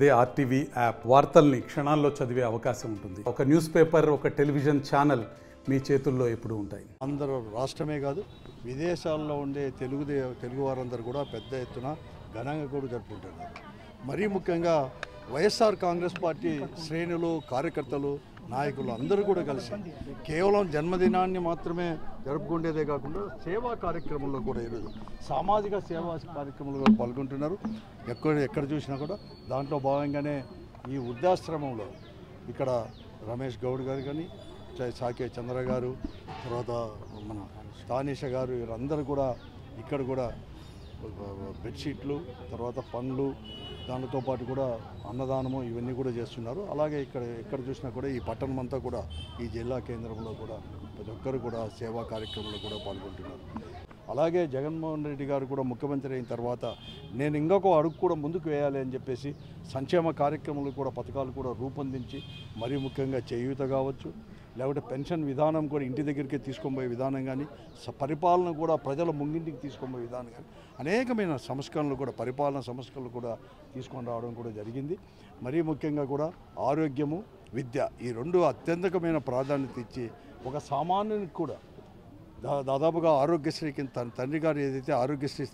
అదే RTV app వార్తల్ని క్షణాల్లో చదివే అవకాశం ఉంటుంది. ఒక న్యూస్ పేపర్, ఒక టెలివిజన్ ఛానల్ మీ చేతుల్లో ఎప్పుడూ ఉంటాయి. అందరూ రాష్ట్రమే కాదు విదేశాల్లో ఉండే తెలుగు వారందరూ కూడా పెద్ద ఎత్తున ఘనంగా కూడా జరుపుకుంటున్నారు. మరీ ముఖ్యంగా వైఎస్ఆర్ కాంగ్రెస్ పార్టీ శ్రేణులు, కార్యకర్తలు, నాయకులు అందరూ కూడా కలిసి కేవలం జన్మదినాన్ని మాత్రమే జరుపుకునేదే కాకుండా సేవా కార్యక్రమంలో కూడా ఈరోజు సామాజిక సేవా కార్యక్రమంలో పాల్గొంటున్నారు. ఎక్కడ చూసినా కూడా దాంట్లో భాగంగానే ఈ వృద్ధాశ్రమంలో ఇక్కడ రమేష్ గౌడ్ గారు కానీ, సాకే చంద్ర గారు, తర్వాత మన తానీష గారు, వీరందరూ కూడా ఇక్కడ కూడా బెడ్షీట్లు, తర్వాత పండ్లు, దానితో పాటు కూడా అన్నదానము ఇవన్నీ కూడా చేస్తున్నారు. అలాగే ఎక్కడ చూసినా కూడా ఈ పట్టణం అంతా కూడా ఈ జిల్లా కేంద్రంలో కూడా ప్రతి ఒక్కరు కూడా సేవా కార్యక్రమంలో కూడా పాల్గొంటున్నారు. అలాగే జగన్మోహన్ రెడ్డి గారు కూడా ముఖ్యమంత్రి అయిన తర్వాత నేను ఇంకొక అడుగు కూడా ముందుకు వేయాలి అని చెప్పేసి సంక్షేమ కార్యక్రమాలు కూడా పథకాలు కూడా రూపొందించి, మరీ ముఖ్యంగా చేయూత కావచ్చు, లేకపోతే పెన్షన్ విధానం కూడా ఇంటి దగ్గరికి తీసుకొనిపోయే విధానం కానీ, పరిపాలన కూడా ప్రజల ముంగింటికి తీసుకొనిపోయే విధానం కానీ, అనేకమైన సంస్కరణలు కూడా పరిపాలన సంస్కరణలు కూడా తీసుకొని రావడం కూడా జరిగింది. మరీ ముఖ్యంగా కూడా ఆరోగ్యము, విద్య ఈ రెండు అత్యంతకమైన ప్రాధాన్యత ఇచ్చి ఒక సామాన్యునికి కూడా దాదాపుగా ఆరోగ్యశ్రీకి తన తండ్రి గారు ఏదైతే ఆరోగ్యశ్రీ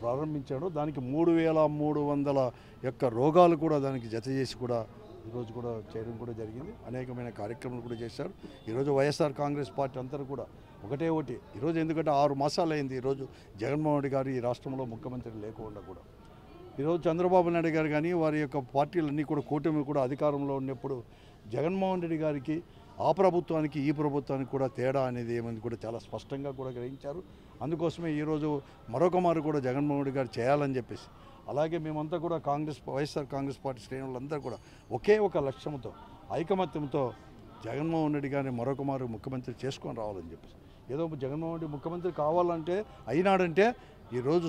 ప్రారంభించాడో దానికి 3300 యొక్క రోగాలు కూడా దానికి జత చేసి కూడా ఈరోజు కూడా చేయడం కూడా జరిగింది. అనేకమైన కార్యక్రమాలు కూడా చేశారు. ఈరోజు వైఎస్ఆర్ కాంగ్రెస్ పార్టీ అందరూ కూడా ఒకటి ఈరోజు, ఎందుకంటే 6 మాసాలు అయింది ఈరోజు జగన్మోహన్ రెడ్డి గారు ఈ రాష్ట్రంలో ముఖ్యమంత్రి లేకుండా కూడా. ఈరోజు చంద్రబాబు నాయుడు గారు కానీ వారి యొక్క పార్టీలన్నీ కూడా కూటమి కూడా అధికారంలో ఉన్నప్పుడు జగన్మోహన్ రెడ్డి గారికి ఆ ప్రభుత్వానికి ఈ ప్రభుత్వానికి కూడా తేడా అనేది ఏమని కూడా చాలా స్పష్టంగా కూడా గ్రహించారు. అందుకోసమే ఈరోజు మరొక మారు కూడా జగన్మోహన్ రెడ్డి గారు చేయాలని చెప్పేసి, అలాగే మేమంతా కూడా వైఎస్ఆర్ కాంగ్రెస్ పార్టీ శ్రేణులందరూ కూడా ఒకే ఒక లక్ష్యంతో, ఐకమత్యంతో జగన్మోహన్ రెడ్డి గారిని మరొక మారు ముఖ్యమంత్రి చేసుకొని రావాలని చెప్పేసి, ఏదో జగన్మోహన్ రెడ్డి ముఖ్యమంత్రి కావాలంటే అయినాడంటే ఈరోజు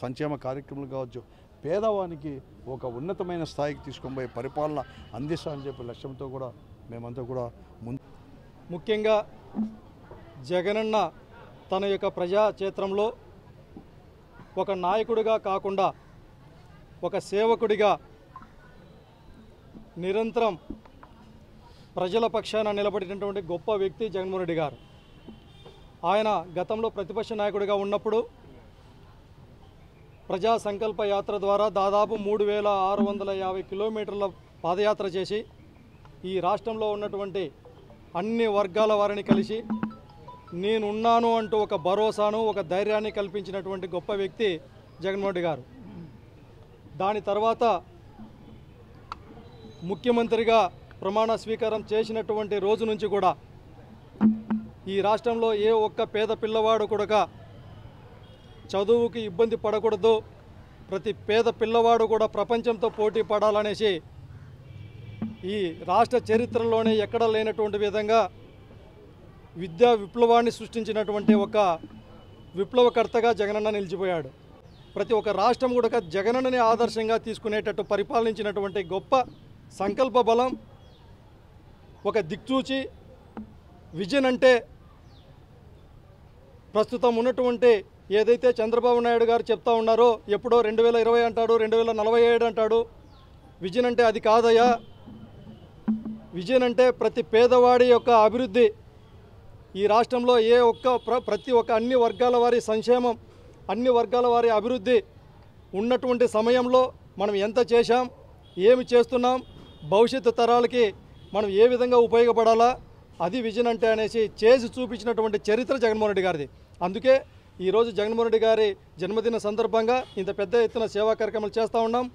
సంక్షేమ కార్యక్రమాలు కావచ్చు, పేదవానికి ఒక ఉన్నతమైన స్థాయికి తీసుకొని పోయి పరిపాలన అందిస్తామని చెప్పే లక్ష్యంతో కూడా మేమంతా కూడా ముఖ్యంగా జగనన్న తన యొక్క ప్రజాక్షేత్రంలో ఒక నాయకుడిగా కాకుండా ఒక సేవకుడిగా నిరంతరం ప్రజల పక్షాన నిలబడినటువంటి గొప్ప వ్యక్తి జగన్మోహన్ రెడ్డి గారు. ఆయన గతంలో ప్రతిపక్ష నాయకుడిగా ఉన్నప్పుడు ప్రజా సంకల్ప యాత్ర ద్వారా దాదాపు 3650 కిలోమీటర్ల పాదయాత్ర చేసి ఈ రాష్ట్రంలో ఉన్నటువంటి అన్ని వర్గాల వారిని కలిసి నేనున్నాను అంటూ ఒక భరోసాను, ఒక ధైర్యాన్ని కల్పించినటువంటి గొప్ప వ్యక్తి జగన్మోహన్ రెడ్డి గారు. దాని తర్వాత ముఖ్యమంత్రిగా ప్రమాణ స్వీకారం చేసినటువంటి రోజు నుంచి కూడా ఈ రాష్ట్రంలో ఏ ఒక్క పేద పిల్లవాడు కూడా చదువుకి ఇబ్బంది పడకూడదు, ప్రతి పేద పిల్లవాడు కూడా ప్రపంచంతో పోటీ పడాలనేసి ఈ రాష్ట్ర చరిత్రలోనే ఎక్కడ లేనటువంటి విధంగా విద్యా విప్లవాన్ని సృష్టించినటువంటి ఒక విప్లవకర్తగా జగనన్న నిలిచిపోయాడు. ప్రతి ఒక్క రాష్ట్రం కూడా జగనన్నని ఆదర్శంగా తీసుకునేటట్టు పరిపాలించినటువంటి గొప్ప సంకల్ప బలం, ఒక దిక్సూచి విజన్. అంటే ప్రస్తుతం ఉన్నటువంటి ఏదైతే చంద్రబాబు నాయుడు గారు చెప్తా ఉన్నారో, ఎప్పుడో 2020 అంటాడు, 2047 అంటాడు. విజన్ అంటే అది కాదయ్యా. విజన్ అంటే ప్రతి పేదవాడి యొక్క అభివృద్ధి, ఈ రాష్ట్రంలో ప్రతి ఒక్క అన్ని వర్గాల వారి సంక్షేమం, అన్ని వర్గాల వారి అభివృద్ధి ఉన్నటువంటి సమయంలో మనం ఎంత చేశాం, ఏమి చేస్తున్నాం, భవిష్యత్తు తరాలకి మనం ఏ విధంగా ఉపయోగపడాలా, అది విజన్ అంటే అనేసి చేసి చూపించినటువంటి చరిత్ర జగన్మోహన్ రెడ్డి గారిది. అందుకే ఈరోజు జగన్మోహన్ రెడ్డి గారి జన్మదిన సందర్భంగా ఇంత పెద్ద ఎత్తున సేవా కార్యక్రమాలు చేస్తూ ఉన్నాం.